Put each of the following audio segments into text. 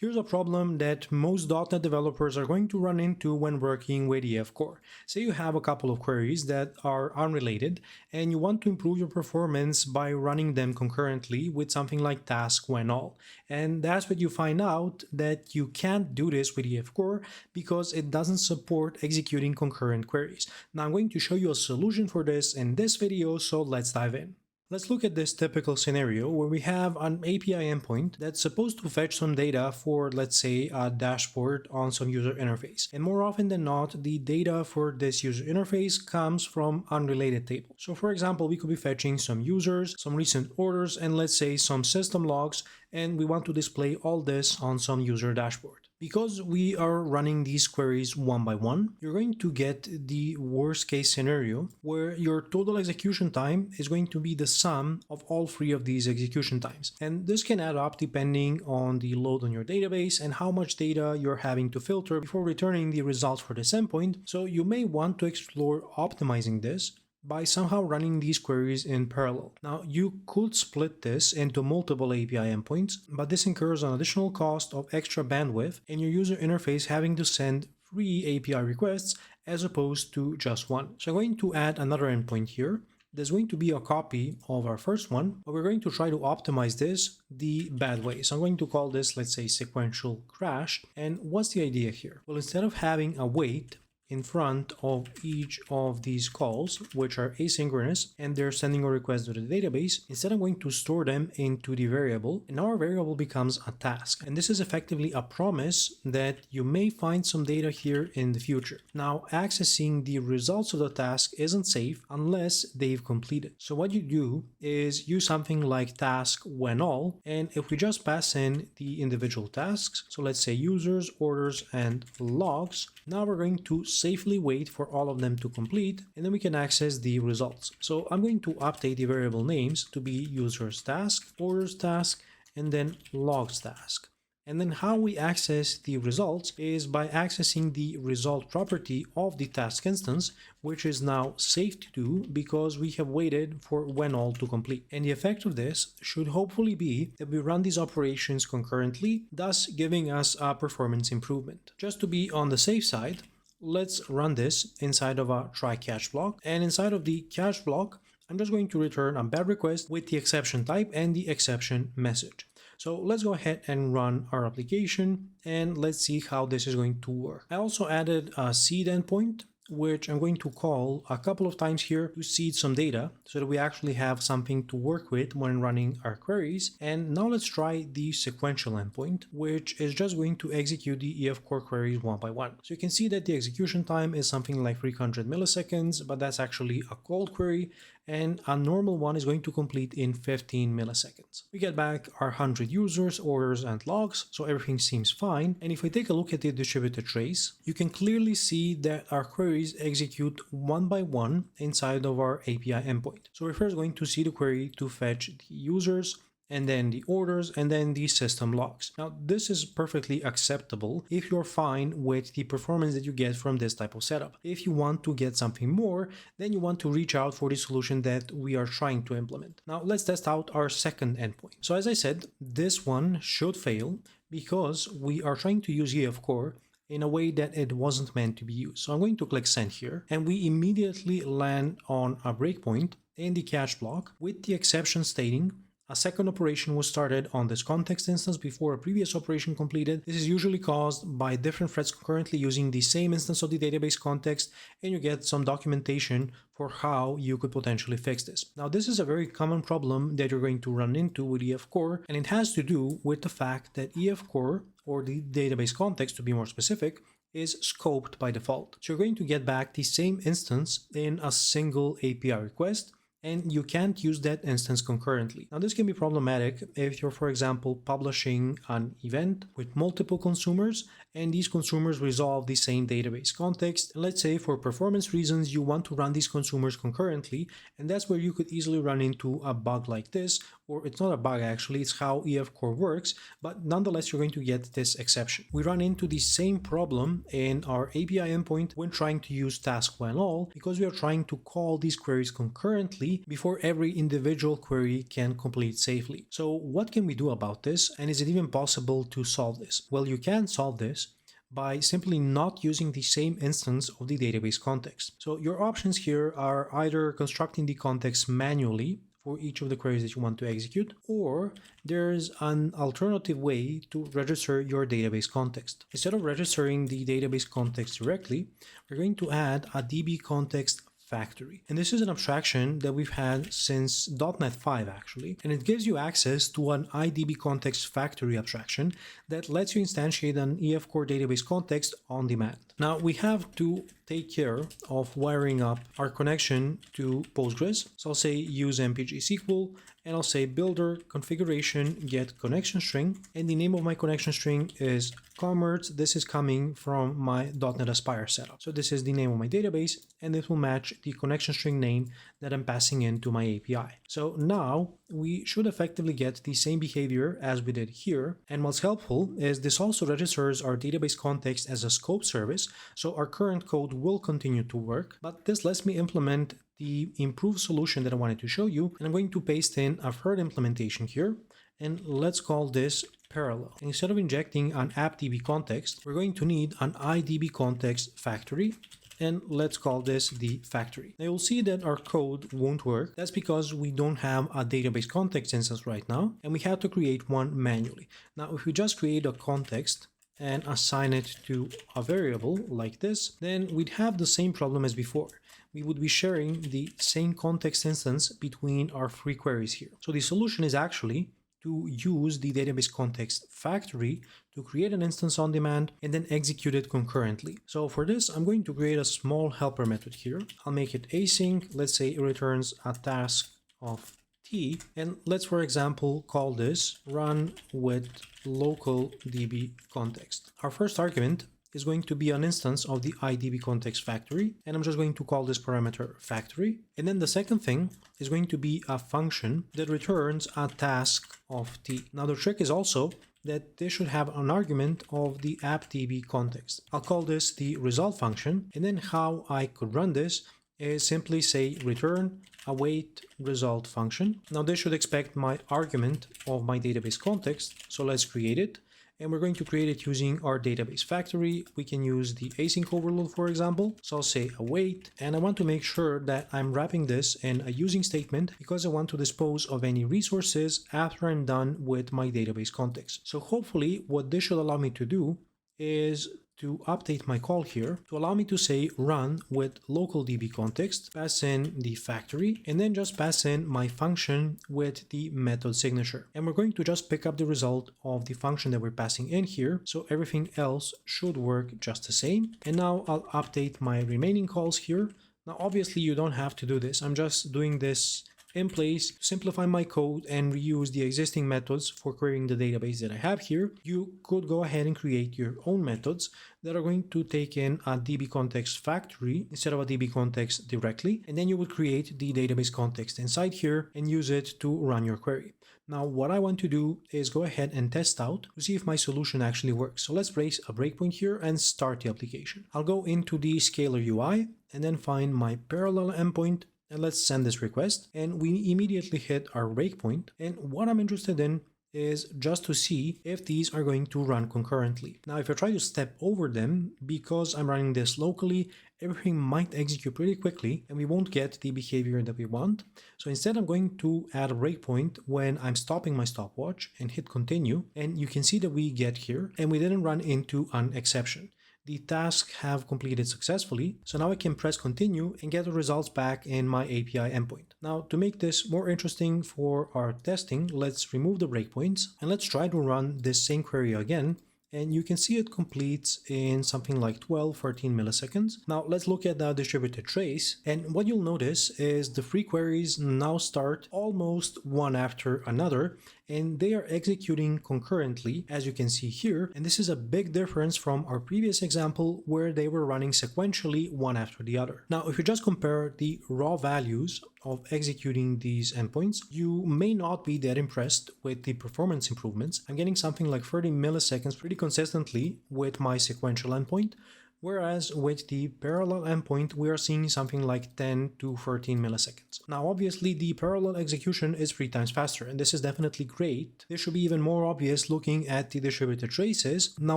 Here's a problem that most .NET developers are going to run into when working with EF Core. Say you have a couple of queries that are unrelated and you want to improve your performance by running them concurrently with something like Task.WhenAll. And that's what you find out, that you can't do this with EF Core because it doesn't support executing concurrent queries. Now I'm going to show you a solution for this in this video, so let's dive in. Let's look at this typical scenario where we have an API endpoint that's supposed to fetch some data for, let's say, a dashboard on some user interface. And more often than not, the data for this user interface comes from unrelated tables. So for example, we could be fetching some users, some recent orders, and let's say some system logs, and we want to display all this on some user dashboard. Because we are running these queries one by one, you're going to get the worst case scenario where your total execution time is going to be the sum of all three of these execution times. And this can add up depending on the load on your database and how much data you're having to filter before returning the results for this endpoint. So you may want to explore optimizing this by somehow running these queries in parallel. Now, you could split this into multiple API endpoints, but this incurs an additional cost of extra bandwidth and your user interface having to send 3 API requests as opposed to just one. So I'm going to add another endpoint here. There's going to be a copy of our first one, but we're going to try to optimize this the bad way. So I'm going to call this, let's say, sequential crash. And what's the idea here? Well, instead of having a wait in front of each of these calls, which are asynchronous and they're sending a request to the database, instead I'm going to store them into the variable, and our variable becomes a task. And this is effectively a promise that you may find some data here in the future. Now, accessing the results of the task isn't safe unless they've completed. So what you do is use something like Task.WhenAll, and if we just pass in the individual tasks, so let's say users, orders, and logs, now we're going to safely wait for all of them to complete, and then we can access the results. So I'm going to update the variable names to be users task, orders task, and then logs task. And then how we access the results is by accessing the result property of the task instance, which is now safe to do because we have waited for WhenAll to complete. And the effect of this should hopefully be that we run these operations concurrently, thus giving us a performance improvement. Just to be on the safe side, let's run this inside of a try catch block. And inside of the catch block, I'm just going to return a bad request with the exception type and the exception message. So let's go ahead and run our application and let's see how this is going to work. I also added a seed endpoint, which I'm going to call a couple of times here to seed some data so that we actually have something to work with when running our queries. And now let's try the sequential endpoint, which is just going to execute the EF Core queries one by one. So you can see that the execution time is something like 300 milliseconds, but that's actually a cold query, and a normal one is going to complete in 15 milliseconds. We get back our 100 users, orders, and logs, so everything seems fine. And if we take a look at the distributed trace, you can clearly see that our queries execute one by one inside of our API endpoint. So we're first going to see the query to fetch the users, and then the orders, and then the system logs. Now, this is perfectly acceptable if you're fine with the performance that you get from this type of setup. If you want to get something more, then you want to reach out for the solution that we are trying to implement. Now, let's test out our second endpoint. So as I said, this one should fail because we are trying to use EF Core in a way that it wasn't meant to be used. So I'm going to click send here, and we immediately land on a breakpoint in the catch block with the exception stating a second operation was started on this context instance before a previous operation completed. This is usually caused by different threads concurrently using the same instance of the database context, and you get some documentation for how you could potentially fix this. Now, this is a very common problem that you're going to run into with EF Core, and it has to do with the fact that EF Core, or the database context to be more specific, is scoped by default. So you're going to get back the same instance in a single API request, and you can't use that instance concurrently. Now, this can be problematic if you're, for example, publishing an event with multiple consumers and these consumers resolve the same database context. And let's say for performance reasons, you want to run these consumers concurrently, and that's where you could easily run into a bug like this, or it's not a bug actually, it's how EF Core works, but nonetheless you're going to get this exception. We run into the same problem in our API endpoint when trying to use Task.WhenAll, because we are trying to call these queries concurrently before every individual query can complete safely. So what can we do about this, and is it even possible to solve this? Well, you can solve this by simply not using the same instance of the database context. So your options here are either constructing the context manually for each of the queries that you want to execute, or there's an alternative way to register your database context. Instead of registering the database context directly, we're going to add a DbContext Factory. And this is an abstraction that we've had since .NET 5 actually, and it gives you access to an IDbContextFactory abstraction that lets you instantiate an EF Core database context on demand. Now we have to take care of wiring up our connection to Postgres. So I'll say use mpg SQL, and I'll say builder configuration get connection string, and the name of my connection string is commerce. This is coming from my .NET Aspire setup. So this is the name of my database, and this will match the connection string name that I'm passing into my API. So now we should effectively get the same behavior as we did here. And what's helpful is this also registers our database context as a scope service. So our current code will continue to work, but this lets me implement the improved solution that I wanted to show you. And I'm going to paste in a third implementation here, and let's call this parallel. And instead of injecting an app.db context, we're going to need an IDbContextFactory, and let's call this the factory. Now you'll see that our code won't work. That's because we don't have a database context instance right now, and we have to create one manually. Now if we just create a context and assign it to a variable like this, then we'd have the same problem as before. We would be sharing the same context instance between our three queries here. So the solution is actually to use the database context factory to create an instance on demand and then execute it concurrently. So for this, I'm going to create a small helper method here. I'll make it async. Let's say it returns a task of t, and let's, for example, call this run with local DB context. Our first argument is going to be an instance of the IDbContextFactory, and I'm just going to call this parameter factory. And then the second thing is going to be a function that returns a task of t. Now the trick is also that this should have an argument of the app.db context. I'll call this the result function, and then how I could run this is simply say return await result function. Now this should expect my argument of my database context, so let's create it. And we're going to create it using our database factory. We can use the async overload, for example. So I'll say await, and I want to make sure that I'm wrapping this in a using statement because I want to dispose of any resources after I'm done with my database context. So hopefully what this should allow me to do is to update my call here to allow me to say run with local DB context, pass in the factory, and then just pass in my function with the method signature. And we're going to just pick up the result of the function that we're passing in here. So everything else should work just the same. And now I'll update my remaining calls here. Now, obviously you don't have to do this. I'm just doing this in place to simplify my code and reuse the existing methods for querying the database that I have here. You could go ahead and create your own methods that are going to take in a DbContextFactory instead of a DbContext directly, and then you would create the database context inside here and use it to run your query. Now what I want to do is go ahead and test out to see if my solution actually works. So let's place a breakpoint here and start the application. I'll go into the Scalar UI and then find my parallel endpoint, and let's send this request, and we immediately hit our breakpoint. And what I'm interested in is just to see if these are going to run concurrently. Now, if I try to step over them, because I'm running this locally, everything might execute pretty quickly and we won't get the behavior that we want. So instead, I'm going to add a breakpoint when I'm stopping my stopwatch and hit continue. And you can see that we get here and we didn't run into an exception. The tasks have completed successfully, so now I can press continue and get the results back in my API endpoint. Now, to make this more interesting for our testing, let's remove the breakpoints and let's try to run this same query again. And you can see it completes in something like 12-13 milliseconds. Now let's look at the distributed trace, and what you'll notice is the three queries now start almost one after another, and they are executing concurrently, as you can see here, and this is a big difference from our previous example where they were running sequentially one after the other. Now, if you just compare the raw values of executing these endpoints, you may not be that impressed with the performance improvements. I'm getting something like 30 milliseconds pretty consistently with my sequential endpoint, whereas with the parallel endpoint, we are seeing something like 10 to 13 milliseconds. Now, obviously, the parallel execution is 3 times faster, and this is definitely great. This should be even more obvious looking at the distributed traces. Now,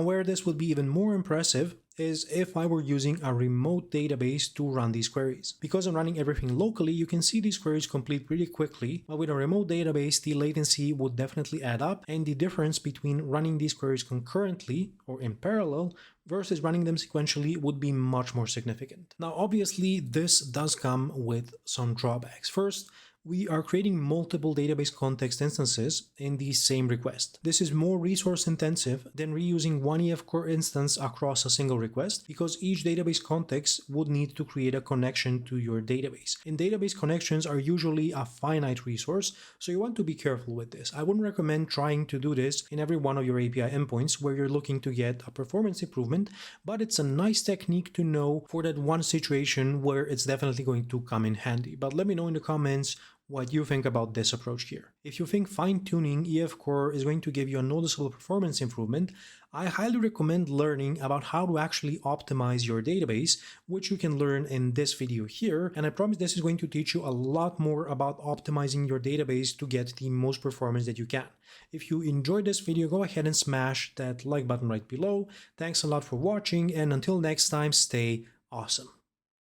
where this would be even more impressive is if I were using a remote database to run these queries. Because I'm running everything locally, you can see these queries complete pretty quickly, but with a remote database, the latency would definitely add up, and the difference between running these queries concurrently or in parallel versus running them sequentially would be much more significant. Now, obviously, this does come with some drawbacks. First, we are creating multiple database context instances in the same request. This is more resource intensive than reusing one EF core instance across a single request, because each database context would need to create a connection to your database. And database connections are usually a finite resource, so you want to be careful with this. I wouldn't recommend trying to do this in every one of your API endpoints where you're looking to get a performance improvement, but it's a nice technique to know for that one situation where it's definitely going to come in handy. But let me know in the comments what you think about this approach here. If you think fine-tuning EF Core is going to give you a noticeable performance improvement, I highly recommend learning about how to actually optimize your database, which you can learn in this video here, and I promise this is going to teach you a lot more about optimizing your database to get the most performance that you can. If you enjoyed this video, go ahead and smash that like button right below. Thanks a lot for watching, and until next time, stay awesome.